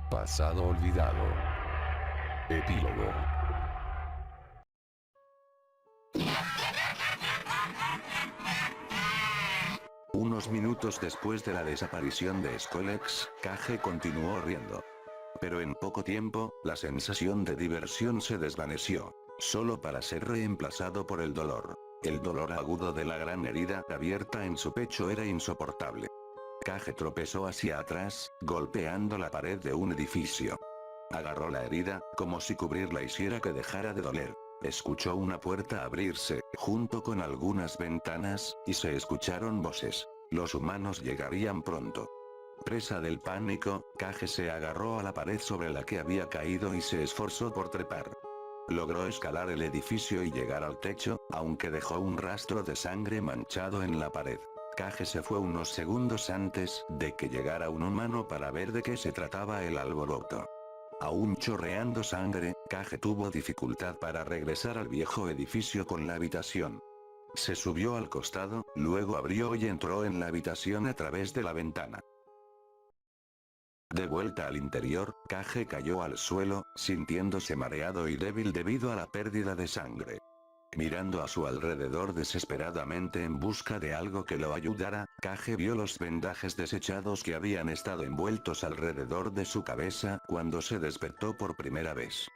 Pasado olvidado. Epílogo. Unos minutos después de la desaparición de Skolex, Kage continuó riendo. Pero en poco tiempo, la sensación de diversión se desvaneció, solo para ser reemplazado por el dolor. El dolor agudo de la gran herida abierta en su pecho era insoportable. Kage tropezó hacia atrás, golpeando la pared de un edificio. Agarró la herida, como si cubrirla hiciera que dejara de doler. Escuchó una puerta abrirse, junto con algunas ventanas, y se escucharon voces. Los humanos llegarían pronto. Presa del pánico, Kage se agarró a la pared sobre la que había caído y se esforzó por trepar. Logró escalar el edificio y llegar al techo, aunque dejó un rastro de sangre manchado en la pared. Kage se fue unos segundos antes de que llegara un humano para ver de qué se trataba el alboroto. Aún chorreando sangre, Kage tuvo dificultad para regresar al viejo edificio con la habitación. Se subió al costado, luego abrió y entró en la habitación a través de la ventana. De vuelta al interior, Kage cayó al suelo, sintiéndose mareado y débil debido a la pérdida de sangre. Mirando a su alrededor desesperadamente en busca de algo que lo ayudara, Kage vio los vendajes desechados que habían estado envueltos alrededor de su cabeza cuando se despertó por primera vez.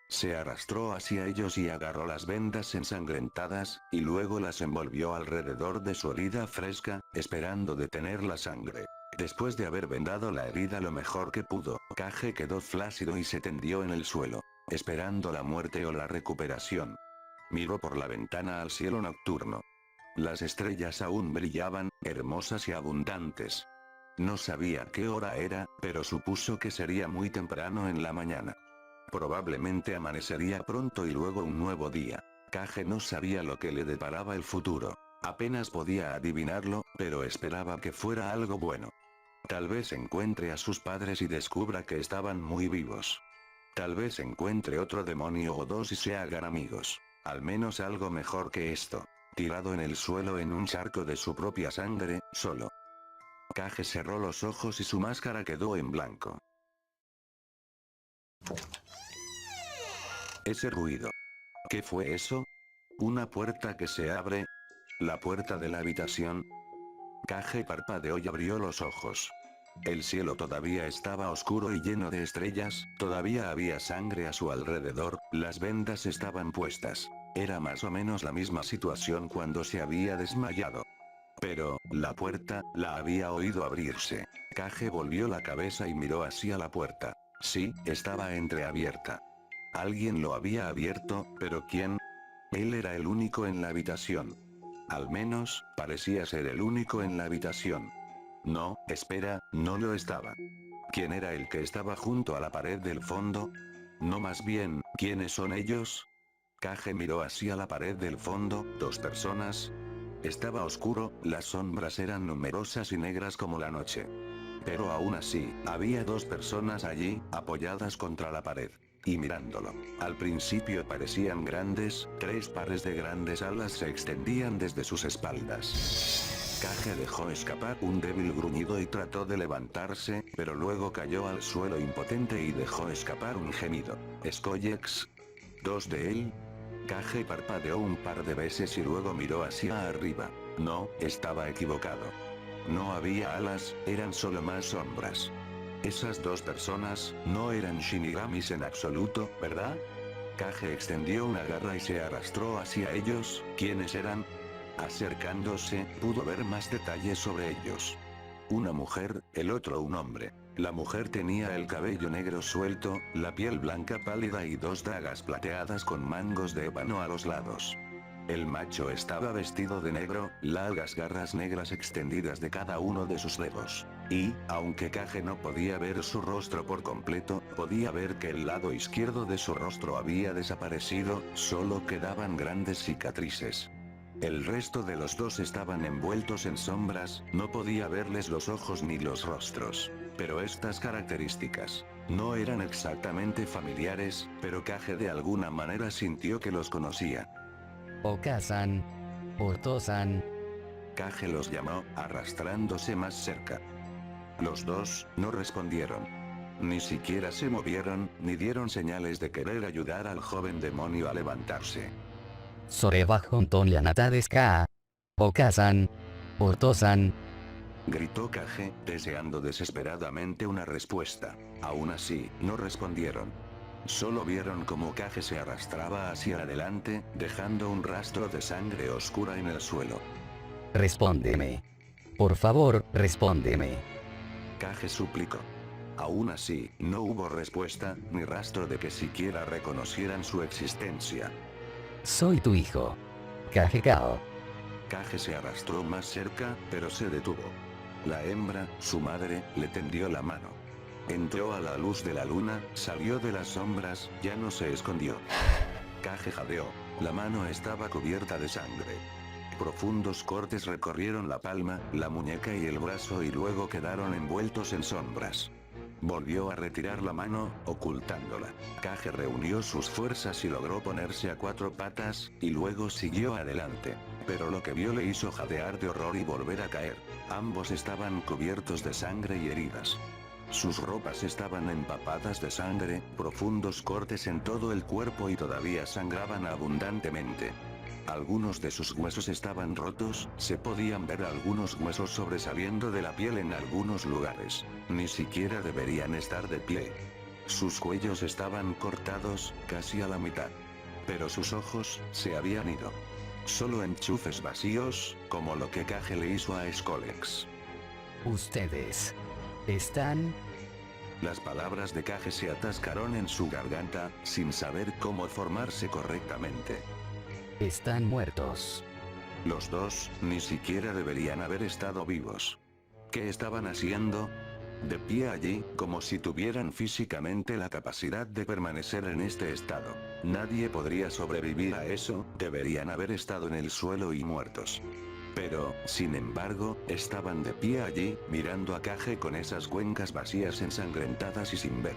Se arrastró hacia ellos y agarró las vendas ensangrentadas, y luego las envolvió alrededor de su herida fresca, esperando detener la sangre. Después de haber vendado la herida lo mejor que pudo, Kage quedó flácido y se tendió en el suelo, esperando la muerte o la recuperación. Miró por la ventana al cielo nocturno. Las estrellas aún brillaban, hermosas y abundantes. No sabía qué hora era, pero supuso que sería muy temprano en la mañana. Probablemente amanecería pronto y luego un nuevo día. Kage no sabía lo que le deparaba el futuro. Apenas podía adivinarlo, pero esperaba que fuera algo bueno. Tal vez encuentre a sus padres y descubra que estaban muy vivos. Tal vez encuentre otro demonio o dos y se hagan amigos. Al menos algo mejor que esto. Tirado en el suelo en un charco de su propia sangre, solo. Kage cerró los ojos y su máscara quedó en blanco. Ese ruido. ¿Qué fue eso? ¿Una puerta que se abre? ¿La puerta de la habitación? Kage parpadeó y abrió los ojos. El cielo todavía estaba oscuro y lleno de estrellas, todavía había sangre a su alrededor, las vendas estaban puestas. Era más o menos la misma situación cuando se había desmayado. Pero, la puerta, la había oído abrirse. Kage volvió la cabeza y miró hacia la puerta. Sí, estaba entreabierta. Alguien lo había abierto, pero ¿quién? Él era el único en la habitación. Al menos, parecía ser el único en la habitación. No, espera, no lo estaba. ¿Quién era el que estaba junto a la pared del fondo? No, más bien, ¿quiénes son ellos? Kage miró hacia la pared del fondo, dos personas. Estaba oscuro, las sombras eran numerosas y negras como la noche. Pero aún así, había dos personas allí, apoyadas contra la pared. Y mirándolo. Al principio parecían grandes, tres pares de grandes alas se extendían desde sus espaldas. Kage dejó escapar un débil gruñido y trató de levantarse, pero luego cayó al suelo impotente y dejó escapar un gemido. ¿Skolex? ¿Dos de él? Kage parpadeó un par de veces y luego miró hacia arriba. No, estaba equivocado. No había alas, eran solo más sombras. Esas dos personas, no eran shinigamis en absoluto, ¿verdad? Kage extendió una garra y se arrastró hacia ellos. ¿Quiénes eran? Acercándose, pudo ver más detalles sobre ellos. Una mujer, el otro un hombre. La mujer tenía el cabello negro suelto, la piel blanca pálida y dos dagas plateadas con mangos de ébano a los lados. El macho estaba vestido de negro, largas garras negras extendidas de cada uno de sus dedos. Y, aunque Kage no podía ver su rostro por completo, podía ver que el lado izquierdo de su rostro había desaparecido, solo quedaban grandes cicatrices. El resto de los dos estaban envueltos en sombras, no podía verles los ojos ni los rostros. Pero estas características no eran exactamente familiares, pero Kage de alguna manera sintió que los conocía. Oka-san. Oto-san. Kage los llamó, arrastrándose más cerca. Los dos no respondieron. Ni siquiera se movieron, ni dieron señales de querer ayudar al joven demonio a levantarse. Soreba honton yanata desu ka? Oka-san. Oto-san. Gritó Kage, deseando desesperadamente una respuesta. Aún así, no respondieron. Solo vieron cómo Kage se arrastraba hacia adelante, dejando un rastro de sangre oscura en el suelo. Respóndeme. Por favor, respóndeme. Kage suplicó. Aún así, no hubo respuesta, ni rastro de que siquiera reconocieran su existencia. Soy tu hijo. Kagekao. Kage se arrastró más cerca, pero se detuvo. La hembra, su madre, le tendió la mano. Entró a la luz de la luna, salió de las sombras, ya no se escondió. Kage jadeó. La mano estaba cubierta de sangre. Profundos cortes recorrieron la palma, la muñeca y el brazo y luego quedaron envueltos en sombras. Volvió a retirar la mano, ocultándola. Kage reunió sus fuerzas y logró ponerse a 4 patas, y luego siguió adelante. Pero lo que vio le hizo jadear de horror y volver a caer. Ambos estaban cubiertos de sangre y heridas. Sus ropas estaban empapadas de sangre, profundos cortes en todo el cuerpo y todavía sangraban abundantemente. Algunos de sus huesos estaban rotos, se podían ver algunos huesos sobresaliendo de la piel en algunos lugares. Ni siquiera deberían estar de pie. Sus cuellos estaban cortados, casi a la mitad. Pero sus ojos, se habían ido. Solo enchufes vacíos, como lo que Kage le hizo a Skolex. Ustedes. ¿Están? Las palabras de Kage se atascaron en su garganta, sin saber cómo formarse correctamente. Están muertos. Los dos, ni siquiera deberían haber estado vivos. ¿Qué estaban haciendo? De pie allí, como si tuvieran físicamente la capacidad de permanecer en este estado. Nadie podría sobrevivir a eso, deberían haber estado en el suelo y muertos. Pero, sin embargo, estaban de pie allí, mirando a Kage con esas cuencas vacías ensangrentadas y sin ver.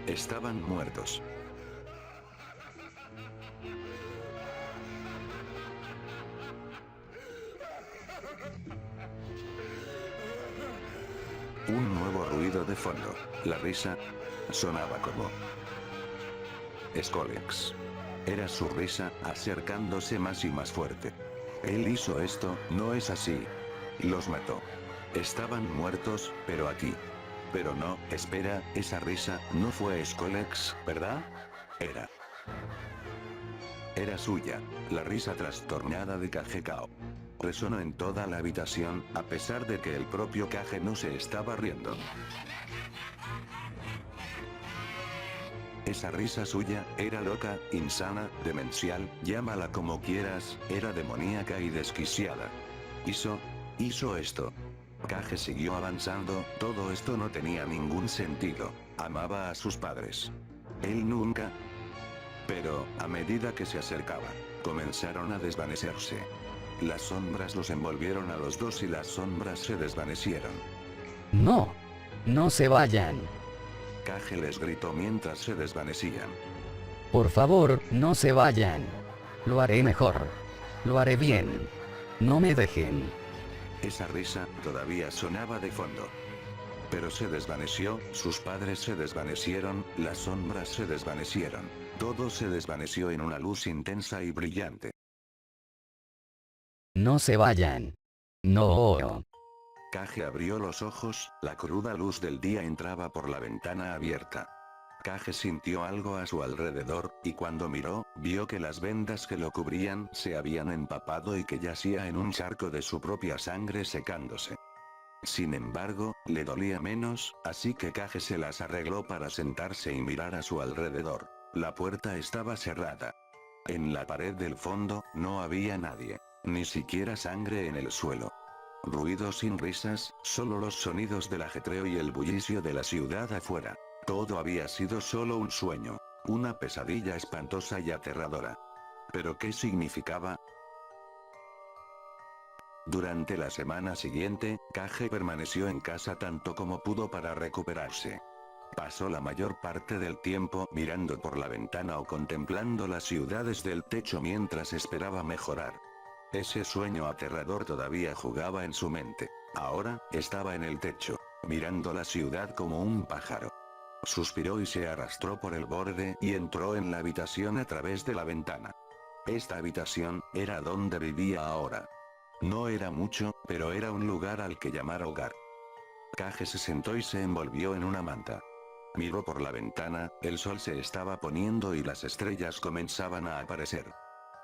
Estaban muertos. Un nuevo ruido de fondo. La risa sonaba como Skolex. Era su risa, acercándose más y más fuerte. Él hizo esto, ¿no es así? Los mató. Estaban muertos, pero aquí. Pero no, espera, esa risa no fue Skolex, ¿verdad? Era suya, la risa trastornada de Kagekao. Resonó en toda la habitación, a pesar de que el propio Kage no se estaba riendo. Esa risa suya, era loca, insana, demencial, llámala como quieras, era demoníaca y desquiciada. Hizo esto. Kage siguió avanzando, todo esto no tenía ningún sentido. Amaba a sus padres. Él nunca. Pero, a medida que se acercaba, comenzaron a desvanecerse. Las sombras los envolvieron a los dos y las sombras se desvanecieron. No. No se vayan. Kage les gritó mientras se desvanecían. Por favor, no se vayan. Lo haré mejor. Lo haré bien. No me dejen. Esa risa todavía sonaba de fondo. Pero se desvaneció, sus padres se desvanecieron, las sombras se desvanecieron. Todo se desvaneció en una luz intensa y brillante. No se vayan. No. Kage abrió los ojos, la cruda luz del día entraba por la ventana abierta. Kage sintió algo a su alrededor, y cuando miró, vio que las vendas que lo cubrían se habían empapado y que yacía en un charco de su propia sangre secándose. Sin embargo, le dolía menos, así que Kage se las arregló para sentarse y mirar a su alrededor. La puerta estaba cerrada. En la pared del fondo, no había nadie. Ni siquiera sangre en el suelo. Ruidos sin risas, solo los sonidos del ajetreo y el bullicio de la ciudad afuera. Todo había sido solo un sueño. Una pesadilla espantosa y aterradora. ¿Pero qué significaba? Durante la semana siguiente, Kage permaneció en casa tanto como pudo para recuperarse. Pasó la mayor parte del tiempo mirando por la ventana o contemplando las ciudades del techo mientras esperaba mejorar. Ese sueño aterrador todavía jugaba en su mente. Ahora, estaba en el techo, mirando la ciudad como un pájaro. Suspiró y se arrastró por el borde y entró en la habitación a través de la ventana. Esta habitación era donde vivía ahora. No era mucho, pero era un lugar al que llamar hogar. Kage se sentó y se envolvió en una manta. Miró por la ventana, el sol se estaba poniendo y las estrellas comenzaban a aparecer.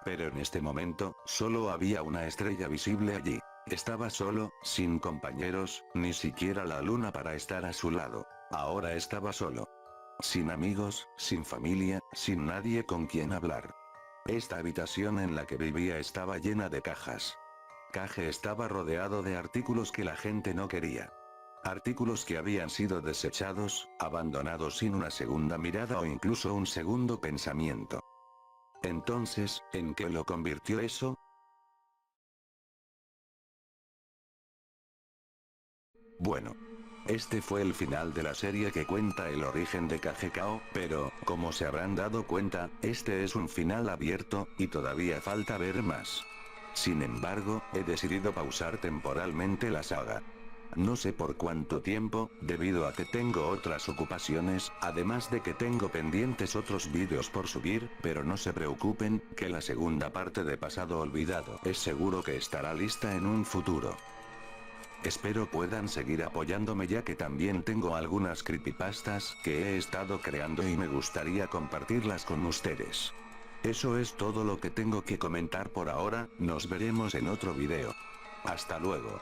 Pero en este momento, solo había una estrella visible allí. Estaba solo, sin compañeros, ni siquiera la luna para estar a su lado. Ahora estaba solo. Sin amigos, sin familia, sin nadie con quien hablar. Esta habitación en la que vivía estaba llena de cajas. Kage estaba rodeado de artículos que la gente no quería. Artículos que habían sido desechados, abandonados sin una segunda mirada o incluso un segundo pensamiento. Entonces, ¿en qué lo convirtió eso? Bueno. Este fue el final de la serie que cuenta el origen de Kage Kao, pero, como se habrán dado cuenta, este es un final abierto, y todavía falta ver más. Sin embargo, he decidido pausar temporalmente la saga. No sé por cuánto tiempo, debido a que tengo otras ocupaciones, además de que tengo pendientes otros vídeos por subir, pero no se preocupen, que la segunda parte de Pasado Olvidado es seguro que estará lista en un futuro. Espero puedan seguir apoyándome ya que también tengo algunas creepypastas que he estado creando y me gustaría compartirlas con ustedes. Eso es todo lo que tengo que comentar por ahora, nos veremos en otro video. Hasta luego.